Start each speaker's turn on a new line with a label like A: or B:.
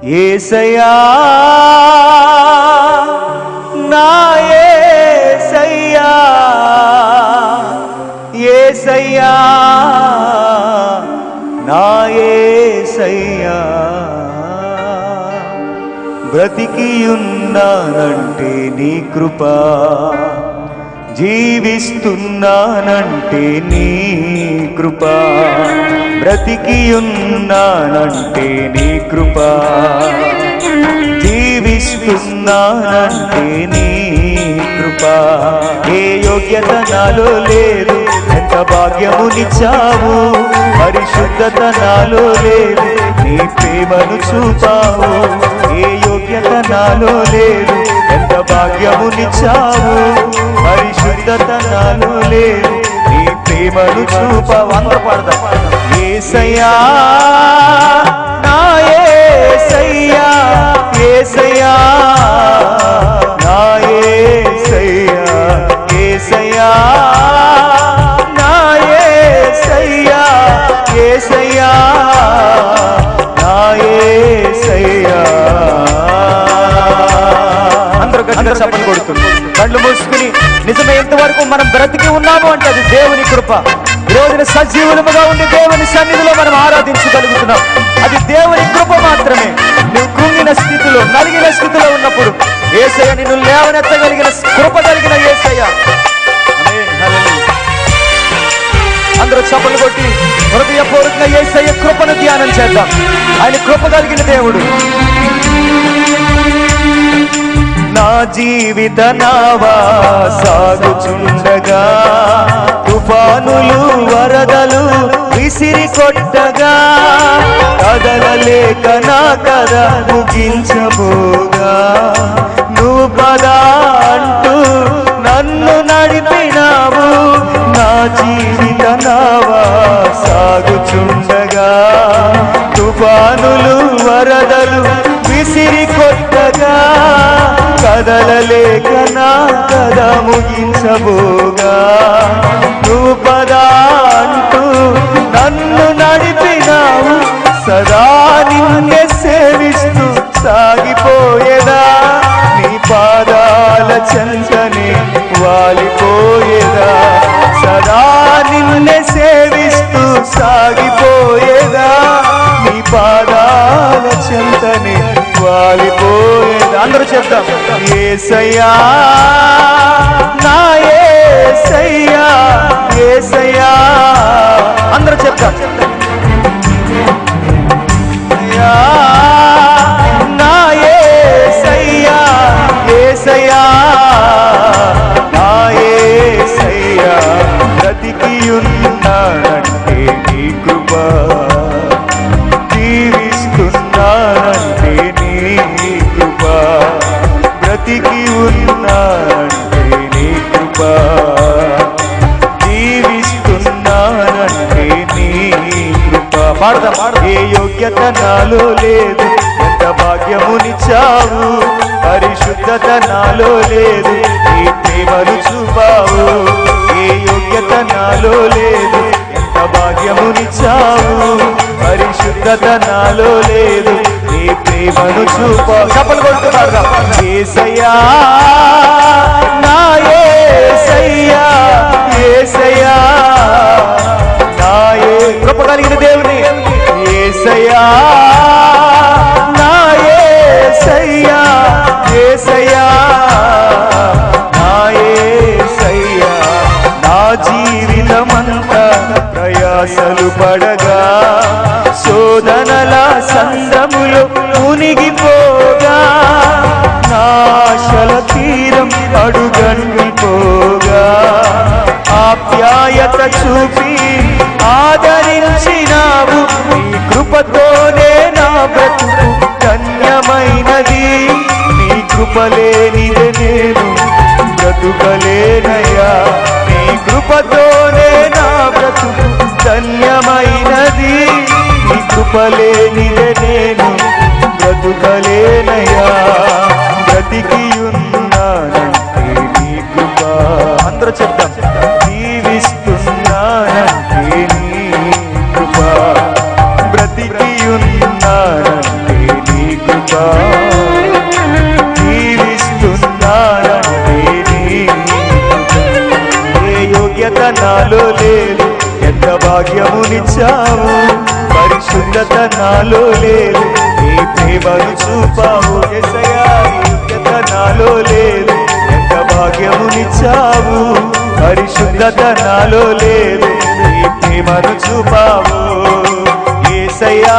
A: యేసయ్యా నా యేసయ్యా, యేసయ్యా నా యేసయ్యా, బ్రతికి ఉన్నానంటే నీ కృప, జీవిస్తున్నానంటే నీ కృప, బ్రతికి ఉన్నానంటే నీ కృప, జీవిస్తున్నానంటే నీ కృప. ఏ యోగ్యత నాలో లేదు, ఎంత భాగ్యమునిచ్చావు, పరిశుద్ధత నాలో లేదు, నీ ప్రేమను చూపావు. ఏ యోగ్యత నాలో లేదు, ఎంత భాగ్యమునిచ్చావు, పరిశుద్ధత నాలో లేదు, నీ ప్రేమను చూపావు. అందరూ పాడదాం. యేసయ్యా నా యేసయ్యా, యేసయ్యా నా యేసయ్యా, యేసయ్యా నా యేసయ్యా, యేసయ్యా నా యేసయ్యా. అందరూ గట్టిగా చప్పట్లు కొడుతుంది, కళ్ళు మూసుకుని నిజమే ఎంతవరకు మనం బ్రతికి ఉన్నాము అంటే అది దేవుని కృప. ఈ రోజున సజీవులముగా ఉండి దేవుని సన్నిధిలో మనం ఆరాధించగలుగుతున్నాం, అది దేవుని కృప మాత్రమే. నువ్వు కృంగిన స్థితిలో, నలిగిన స్థితిలో ఉన్నప్పుడు యేసయ్య నిన్ను లేవనెత్తగలిగిన కృప కలిగిన యేసయ్య. అందరూ చప్పట్లు కొట్టి హృదయపూర్వకంగా యేసయ్య కృపను ధ్యానం చేద్దాం. ఆయన కృప కలిగిన దేవుడు. నా జీవిత నావా సాగుచుండగా, తుఫానులు వరదలు విసిరి కొట్టగా, కదలలేక నా కథ ముగించబోగా, నువ్వు పదా అంటూ నన్ను నడిపినావు. నా జీవిత నావా సాగుచుండగా, తుఫానులు వరదలు విసిరి కొట్టగా, కదలలేక నా కథ ముగించబోగా, నువ్వు పదా అంటూ నన్ను నడిపినావు. సదా నిన్నే సేవిస్తూ సాగిపోయేదా, నీ పాదాల చెంతనే వాలిపోయేదా. సదా నిన్నే సేవిస్తూ సాగిపోయేదా, నీ పాదాల చెంతనే వాలిపోయేదా. అందరూ చెప్తాం. యేసయ్యా నా యేసయ్యా, యేసయ్యా అందరూ చెప్తాం. నా యేసయ్యా, యేసయ్యా నా యేసయ్యా, బ్రతికి ఉన్నానంటే నీ కృప, జీవిస్తున్నానంటే నీ కృప, బ్రతికి ఉన్నానంటే నీ కృప, జీవిస్తున్నానంటే నీ కృప. పాడదాం. ఏ యోగ్యత నాలో లేదు, ఎంత భాగ్యమునిచ్చావు, పరిశుద్ధత నాలో లేదు, నీ ప్రేమను చూపావు. ఏ యోగ్యత నాలో లేదు, ఎంత భాగ్యమునిచ్చావు, పరిశుద్ధత నాలో లేదు, నీ ప్రేమను చూపావు. చప్పలు కొడుతూ పాడదాం. యేసయ్యా నా యేసయ్యా, యేసయ్యా నా కృప కలిగిన దేవుని. యేసయ్యా నా యేసయ్యా, యేసయ్యా నా యేసయ్యా, నా జీవితమంతా ప్రయాసలు పడగా, శోధనల సంద్రములో మునిగిపోగా, నాశల తీరం అడుగంటిపోగా, ఆప్యాయత చూపి ఆదరించినావు. నీ కృపతోనే నా బ్రతుకు ధన్యమైనది, నీ కృపలేనిదే నేను బ్రతుకలేనయ్యా. నీ కృపతోనే నా బ్రతుకు ధన్యమైనది, నీ కృపలేనిదే నేను బ్రతుకలేనయ్యా. బ్రతికి ఉన్నానంటే నీ కృప. అందరూ చెప్తాం. జీవిస్తున్నానంటే నీ కృప, బ్రతికి ఉన్నానంటే నీ కృప. కృప జీవిస్తున్నానంటే ఏ యోగ్యత నాలో లేదు, ఎంత భాగ్యమునిచ్చావు. పరిశుద్ధత నాలో లేదు, నీ ప్రేమను చూపావు. యేసయ్యా యోగ్యత నాలో లేదు, ఎంత భాగ్యమునిచ్చావు. పరిశుద్ధత నాలో లేదు, నీ ప్రేమను చూపావు. యేసయ్యా